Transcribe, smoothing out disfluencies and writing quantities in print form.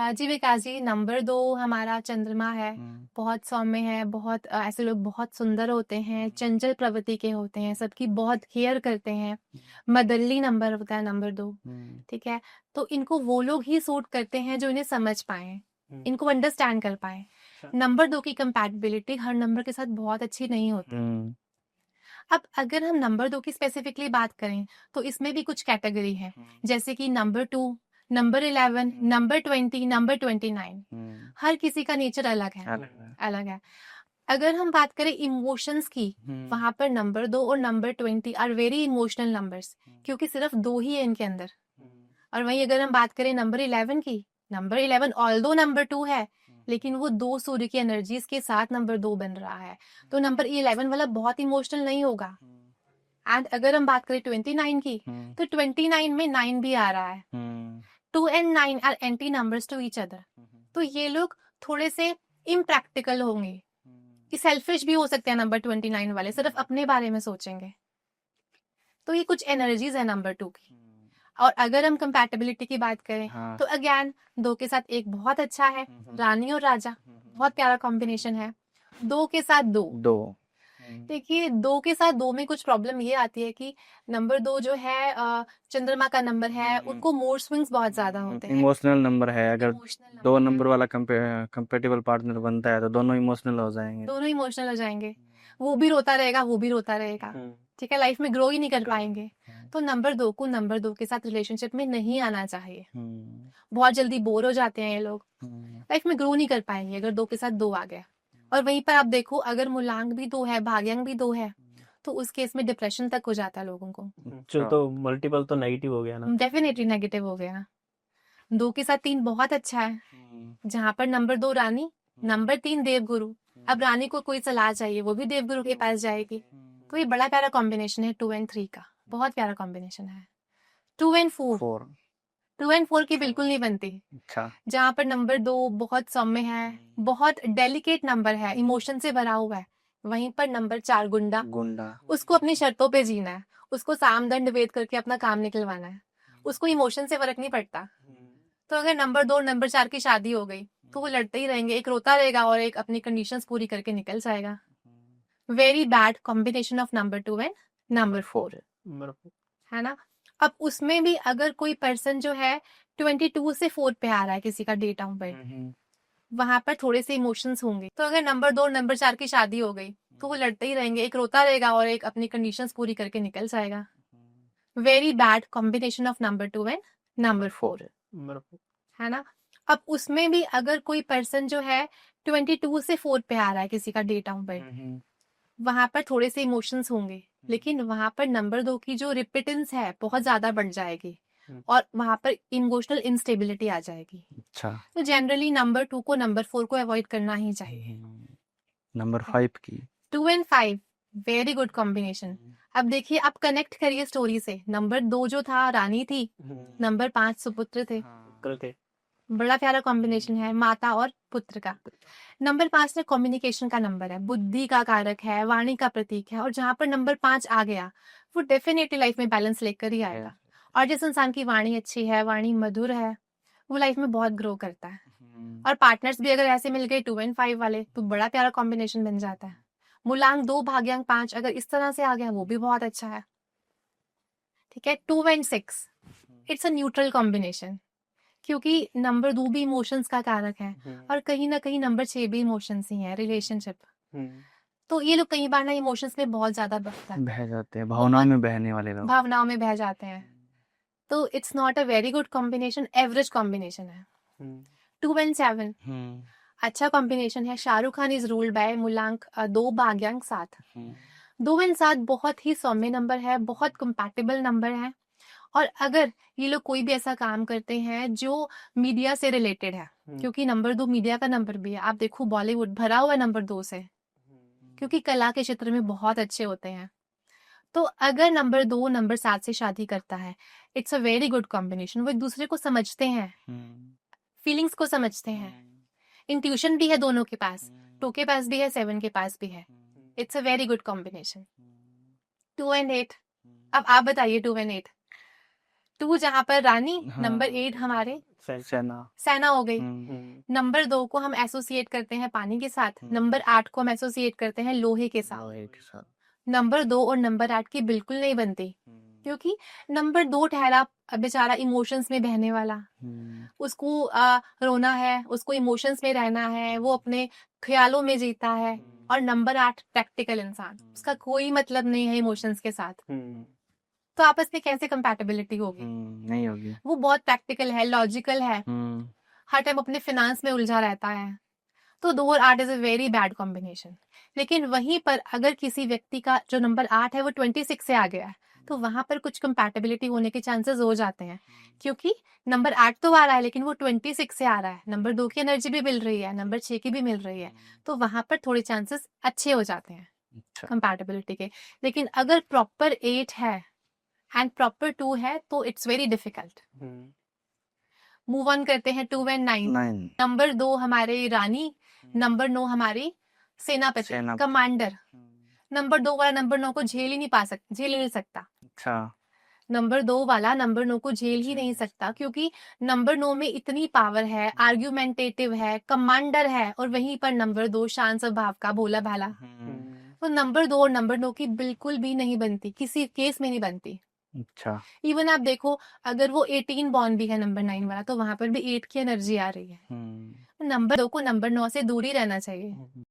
जी विकास जी, number 2 हमारा चंद्रमा है। हुँ, बहुत सौम्य है, बहुत ऐसे लोग बहुत सुंदर होते हैं, हुँ, चंचल प्रवृत्ति के होते हैं, सबकी बहुत केयर करते हैं। हुँ, मदरली नंबर होता है नंबर 2, हुँ, ठीक है? तो इनको वो लोग ही सूट करते हैं जो इन्हें समझ पाएँ, हुँ, इनको अंडरस्टैंड कर पाएँ। अच्छा। नंबर 2 की कंपैटिबिलिटी हर नंबर के साथ बहुत अच्छी नहीं होती। हुँ, अब अगर हम नंबर 2 की स्पेसिफिकली बात करें, तो इसमें भी कुछ कैटेगरी है, हुँ, जैसे कि नंबर 2, नंबर 11, हुँ, नंबर 20, नंबर 29। हुँ, हर किसी का नेचर अलग है, अलग है। अलग है। अगर हम बात करें इमोशंस की, हुँ, वहाँ पर नंबर 2 और number 20 are very emotional numbers, hmm, क्योंकि सिर्फ 2 ही है इनके अंदर। हुँ, और वहीं अगर हम बात करें नंबर 11 की, नंबर 11 ऑल्दो नंबर 2 है, हुँ, लेकिन वो 2 सूर्य की एनर्जीज के साथ नंबर 2 बन रहा है। तो नंबर 11 वाला बहुत इमोशनल नहीं होगा। हुँ, एंड अगर हम बात करें 29 की, हुँ, तो 29 में 9 भी आ रहा है। Hmm, 2 and 9 are anti numbers to each other. Hmm, तो ये लोग थोड़े से इम्प्रैक्टिकल होंगे, हुँ, कि सेल्फिश भी हो सकते हैं नंबर 29 वाले, सिर्फ अपने बारे में सोचेंगे। तो ये कुछ एनर्जीज है नंबर 2 की। हुँ, और अगर हम कंपैटिबिलिटी की बात करें, हाँ। तो अगेन 2 के साथ 1 बहुत अच्छा है, हुँ, हुँ, रानी और राजा, हुँ, हुँ, बहुत प्यारा कॉम्बिनेशन है। 2 के साथ 2, 2 हुँ, देखिए 2 के साथ 2 में कुछ प्रॉब्लम ये आती है कि नंबर 2 जो है चंद्रमा का नंबर है, हुँ, उनको मूड स्विंग्स बहुत ज़्यादा होते हैं। इमोशनल नंबर है, अगर इमोशनल 2 नंबर है, नंबर वाला कंपैटिबल पार्टनर बनता है, तो दोनों इमोशनल हो जाएँगे। दोनों इमोशनल हो जाएँगे। वो भी रोता रहेगा, वो भी रोता रहेगा। हुँ, ठीक है? लाइफ में ग्रो ही नहीं कर पाएँगे। हुँ, तो नंबर 2 को नंबर 2 के साथ रिलेशनशिप में नहीं आना चाहिए। हुँ, बहुत जल्दी बोर हो जाते हैं ये लोग। हुँ, लाइफ में ग्रो नहीं कर पाएँगे अगर 2 के साथ 2 आ गया। और वहीं पर आप देखो, अगर मूलांक भी 2 है, भाग्यांक भी 2 है, तो उस केस में डिप्रेशन तक हो जाता है लोगों को। जो अच्छा। तो मल्टीपल तो नेगेटिव हो गया ना। डेफिनेटली नेगेटिव हो गया। 2 के साथ 3 बहुत अच्छा है, हुँ, जहाँ पर नंबर 2 रानी, हुँ, नंबर 3 देवगुरु। अब हुँ, रानी को कोई सलाह चाहिए, वो भी देवगुरु के पास जाएगी। तो हुँ, ये बड़ा प्यारा कॉम्बिनेशन है 2 एंड 3 का, बहुत प्यारा कॉम्बिनेशन है। 2 एंड 4, 4 2 एंड 4 की बिल्कुल नहीं बनती, अच्छा। जहाँ पर नंबर 2 बहुत सौम्य है, बहुत डेलिकेट नंबर है, इमोशन से भरा हुआ है। वहीं पर नंबर 4 गुंडा, गुंडा। उसको अपनी शर्तों पे जीना है, उसको साम दंड वेद करके अपना काम निकलवाना है, उसको इमोशन से फर्क नहीं पड़ता। तो अगर नंबर 2 और नंबर 4 की शादी हो गई, तो वो लड़ते ही रहेंगे, एक रोता रहेगा और एक अपनी कंडीशंस पूरी करके निकल जाएगा। Very bad combination of number 2 and number 4, बराबर। है ना? अब उसमें भी अगर कोई पर्सन जो है 22 से 4 पे आ रहा है किसी का डेट ऑफ बर्थ, हुँ, हुँ, वहां पर थोड़े से इमोशंस होंगे। तो अगर नंबर 2 और नंबर 4 की शादी हो गई, तो वो लड़ते ही रहेंगे, एक रोता रहेगा और एक अपनी कंडीशंस पूरी करके निकल जाएगा। Very bad combination of number 2 and number 4, बराबर। है ना? अब उसमें भी अगर कोई पर्सन जो है 22 से 4 पे आ रहा है किसी का डेट ऑफ बर्थ, हुँ, हुँ, वहां पर थोड़े से इमोशंस होंगे, लेकिन वहां पर नंबर 2 की जो रिपिटेंस है बहुत ज्यादा बढ़ जाएगी हुँ, और वहां पर इमोशनल इंस्टेबिलिटी आ जाएगी। अच्छा। तो जनरली नंबर 2 को नंबर 4 को अवॉइड करना ही चाहिए। नंबर 5 की। 2 एंड 5 वेरी गुड कॉम्बिनेशन। अब देखिए, आप कनेक्ट करिए स्टोरी से। नंबर 2 जो था रानी थी, नंबर 5 सुपुत्र थे। हाँ। पुत्र थे। बड़ा प्यारा कॉम्बिनेशन है माता और पुत्र का। नंबर 5 में कम्युनिकेशन का नंबर है, बुद्धि का कारक है, वाणी का प्रतीक है, और जहां पर नंबर 5 आ गया, वो डेफिनेटली लाइफ में बैलेंस लेकर ही आएगा। और जिस इंसान की वाणी अच्छी है, वाणी मधुर है, वो लाइफ में बहुत ग्रो करता है। हुँ, और पार्टनर्स भी अगर ऐसे मिल गए 2 एंड 5 वाले, तो बड़ा प्यारा कॉम्बिनेशन बन जाता है। मूलांक 2 भाग्यांक 5 अगर इस तरह से आ गया, वो भी बहुत अच्छा है। ठीक है, 2 and 6 it's a neutral combination, क्योंकि नंबर 2 भी इमोशंस का कारक है और कहीं ना कहीं नंबर 6 भी इमोशंस ही है, रिलेशनशिप। तो ये लोग कई बार ना इमोशंस में बहुत ज्यादा बह जाते बह हैं, जाते हैं, भावनाओं बहुत में बहने वाले लोग। भावनाओं में बह जाते हैं। तो it's not a very good combination, average combination है। 2 एंड 7 हुँ, अच्छा कॉम्बिनेशन है। Shahrukh Khan is ruled by मूलांक 2 भाग्यांक 7। हुँ, 2 एंड 7 बहुत ही सौम्य नंबर है, बहुत कंपैटिबल नंबर है। और अगर ये लोग कोई भी ऐसा काम करते हैं जो मीडिया से रिलेटेड है, क्योंकि नंबर 2 मीडिया का नंबर भी है, आप देखो बॉलीवुड भरा हुआ है नंबर 2 से, क्योंकि कला के क्षेत्र में बहुत अच्छे होते हैं। तो अगर नंबर 2 नंबर 7 से शादी करता है, it's a very good combination. वो एक दूसरे को समझते हैं, हुँ, फीलिंग्स को समझते हैं, इंट्यूशन भी है दोनों के पास, 2 के पास भी है, 7 के पास भी है। It's a very good combination. 2 and 8, अब आप बताइए 2 एंड 8। 2 जहाँ पर रानी, हाँ। नंबर 8 हमारे सेना। सेना हो गई। हम्म, नंबर 2 को हम एसोसिएट करते हैं पानी के साथ, हम्म। नंबर 8 को हम एसोसिएट करते हैं लोहे के साथ। लोहे के साथ। नंबर 2 और नंबर 8 की बिल्कुल नहीं बनती, क्योंकि नंबर 2 ठहरा बेचारा इमोशंस में बहने वाला, उसको रोना है, उसको इमोशंस में रहना है, वो अपने ख्यालों में जीता है। और नंबर 8 प्रैक्टिकल इंसान, उसका कोई मतलब नहीं है इमोशंस के साथ। तो आपस में कैसे कंपैटिबिलिटी होगी? नहीं होगी। वो बहुत प्रैक्टिकल है, लॉजिकल है, हम्म, हर टाइम अपने फिनांस में उलझा रहता है। तो 2 और 8 is a very bad combination. लेकिन वहीं पर अगर किसी व्यक्ति का जो नंबर 8 है वो 26 से आ गया है, तो वहां पर कुछ कंपैटिबिलिटी होने के चांसेस हो जाते हैं, क्योंकि नंबर 8 तो आ रहा है लेकिन वो 26 से आ रहा है, नंबर 2 की एनर्जी भी मिल रही है, नंबर 6 की भी मिल रही है, तो वहां पर थोड़े चांसेस अच्छे हो जाते हैं अच्छा। कंपैटिबिलिटी के। लेकिन अगर प्रॉपर 8 है एंड प्रॉपर 2 है तो it's very difficult. Move on करते हैं 2 एंड 9। 9। नंबर 2 हमारे रानी, नंबर 9 हमारी सेनापति, सेनापति। कमांडर। नंबर 2 वाला नंबर 9 को झेल ही नहीं सकता। अच्छा। नंबर 2 वाला नंबर 9 को झेल ही नहीं सकता, क्योंकि नंबर 9 में इतनी पावर है, आर्ग्यूमेंटेटिव है, कमांडर है, और वहीं पर नंबर 2 शांत स्वभाव का, भोला भाला। तो नंबर 2 और नंबर 9 की बिल्कुल भी नहीं बनती, किसी केस में नहीं बनती। अच्छा। इवन आप देखो, अगर वो 18 बॉर्न भी है नंबर 9 वाला, तो वहां पर भी 8 की एनर्जी आ रही है। नंबर 2 को नंबर 9 से दूर ही रहना चाहिए।